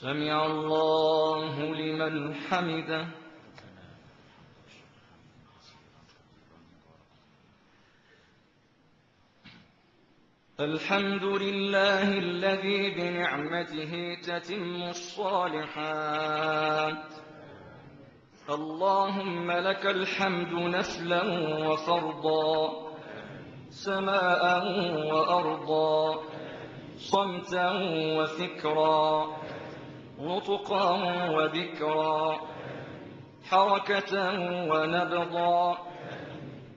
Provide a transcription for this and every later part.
سمع الله لمن حمده. الحمد لله الذي بنعمته تتم الصالحات. اللهم لك الحمد نفلا وفرضا، سماء وأرضا، صمتا وفكرا، نطقا وذكرا، حركة ونبضا،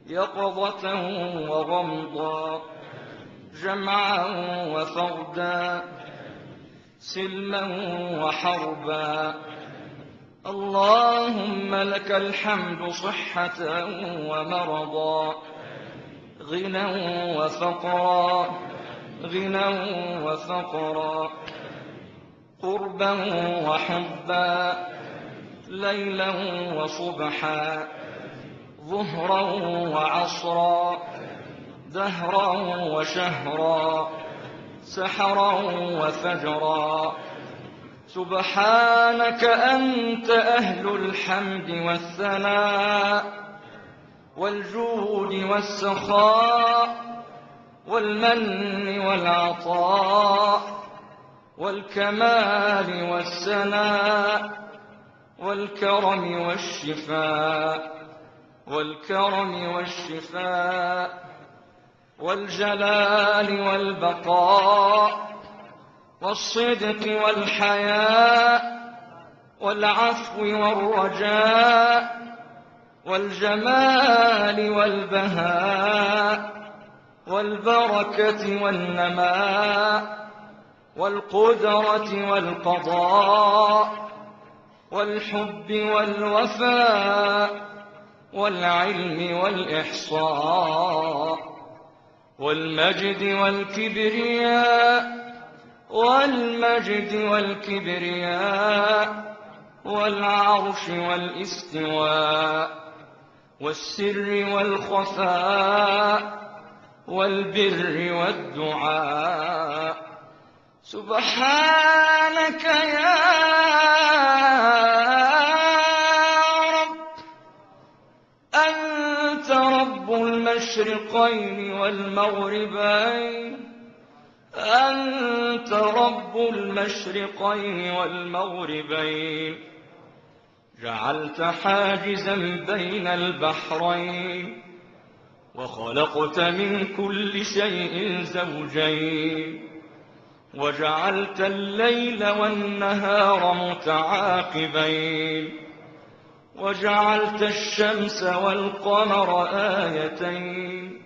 يقظة وغمضا، جمعا وفردا، سلما وحربا. اللهم لك الحمد صحة ومرضا، غنى وفقرا، غنى وفقرا، قربا وحبا، ليلا وصبحا، ظهرا وعصرا، دهرا وشهرا، سحرا وفجرا. سبحانك أنت أهل الحمد والثناء والجود والسخاء والمن والعطاء والكمال والسناء والكرم والشفاء والكرم والشفاء والجلال والبقاء والصدق والحياء والعفو والرجاء والجمال والبهاء والبركة والنماء والقدرة والقضاء والحب والوفاء والعلم والإحصاء والمجد والكبرياء والمجد والكبرياء والعرش والاستواء والسر والخفاء والبر والدعاء. سبحانك يا رب أنت رب المشرقين والمغربين، أنت رب المشرقين والمغربين. جعلت حاجزا بين البحرين، وخلقت من كل شيء زوجين، وجعلت الليل والنهار متعاقبين، وجعلت الشمس والقمر آيتين،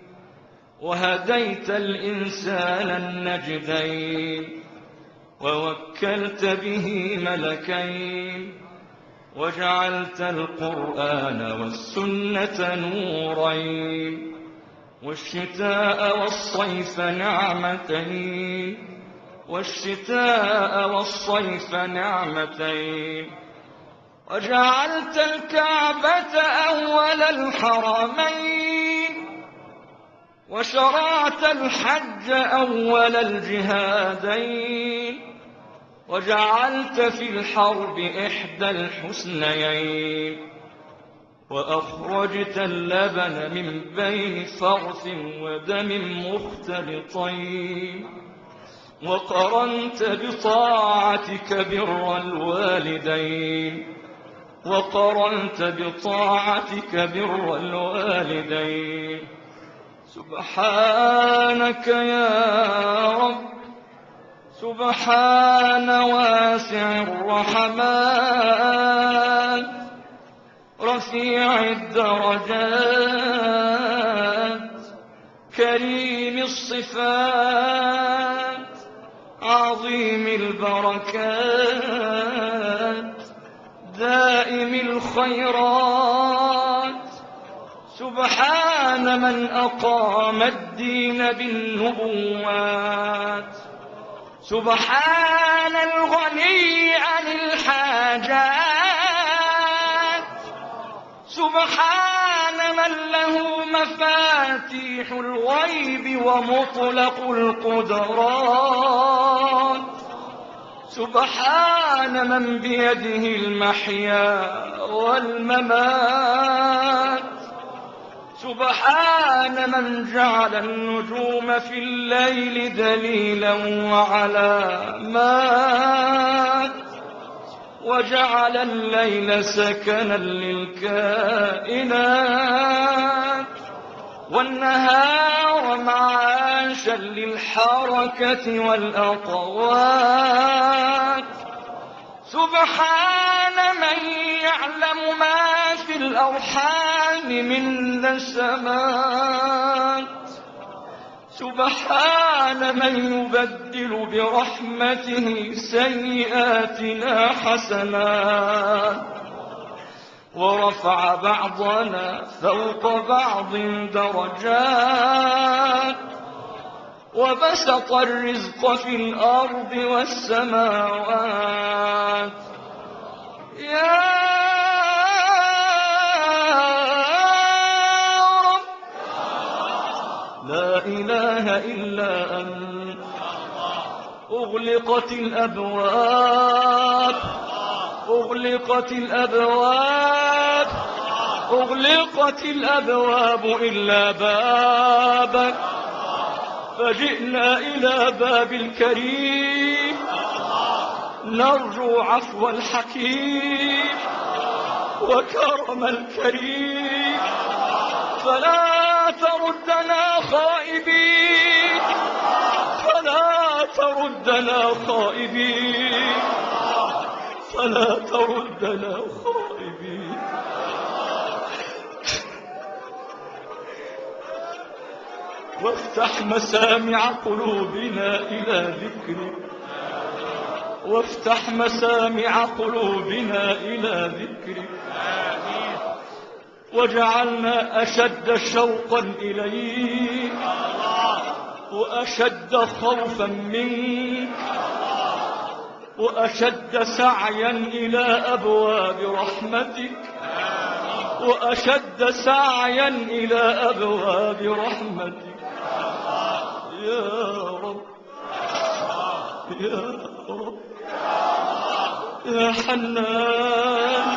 وهديت الإنسان النجدين، ووكلت به ملكين، وجعلت القرآن والسنة نورين، والشتاء والصيف نعمتين، والشتاء والصيف نعمتين. وجعلت الكعبة أول الحرمين، وشرعت الحج أول الجهادين، وجعلت في الحرب إحدى الحسنيين، وأخرجت اللبن من بين فرث ودم مختلطين، وقرنت بطاعتك بر الوالدين، وقرنت بطاعتك بر الوالدين. سبحانك يا رب، سبحان واسع الرحمات، رفيع الدرجات، كريم الصفات، عظيم البركات، دائم الخيرات. سبحان من أقام الدين بالنبوات، سبحان الغني عن الحاجات، سبحان من له مفاتيح الغيب ومطلق القدرات، سبحان من بيده المحيا والممات. سبحان من جعل النجوم في الليل دليلا وعلامات، وجعل الليل سكنا للكائنات، والنهار معاشا للحركة والأقوات. سبحان من يعلم ما في الأرحام من نسمات. سبحان من يبدل برحمته سيئاتنا حسنات، ورفع بعضنا فوق بعض درجات، وبسط الرزق في الأرض والسماوات. يا رب لا إله إلا أنت. أغلقت الأبواب، أغلقت الأبواب، أغلقت الأبواب إلا بابك، فجئنا إلى باب الكريم نرجو عفو الحكيم وكرم الكريم، فلا تردنا خائبين، فلا تردنا خائبين، فلا تردنا خائبين. وافتح مسامع قلوبنا إلى ذكرك، وافتح مسامع قلوبنا إلى ذكرك، واجعلنا أشد شوقا إليك وأشد خوفا منك وأشد سعيا إلى أبواب رحمتك، وأشد سعيا إلى أبواب رحمتك. يا رب يا رب يا حنان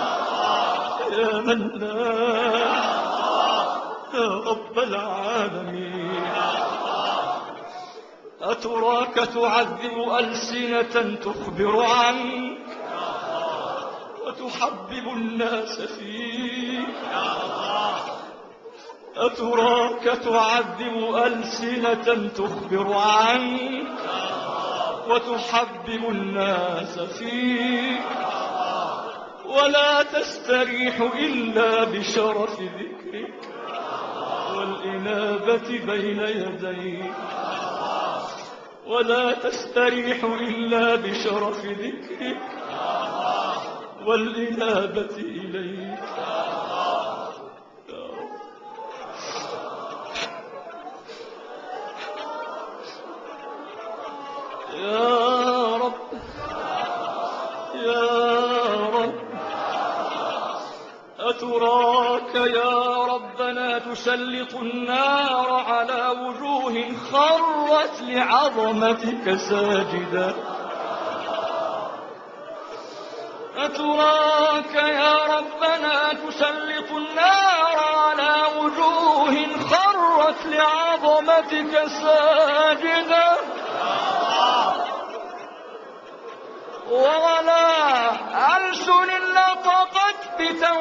يا منان يا رب العالمين. أتراك تعذب ألسنة تخبر عنك وتحبب الناس فيك؟ أتراك تعذب ألسنة تخبر عنك وتحبب الناس فيك، ولا تستريح إلا بشرف ذكرك والإنابة بين يديك، ولا تستريح إلا بشرف ذكرك والإنابة إليك. يا رب يا رب أتراك يا ربنا تسلط النار على وجوه خرت لعظمتك ساجدة. أتراك يا ربنا تسلط النار على وجوه خرت لعظمتك ساجدة، ولا ألسن نطقت بتوحيدك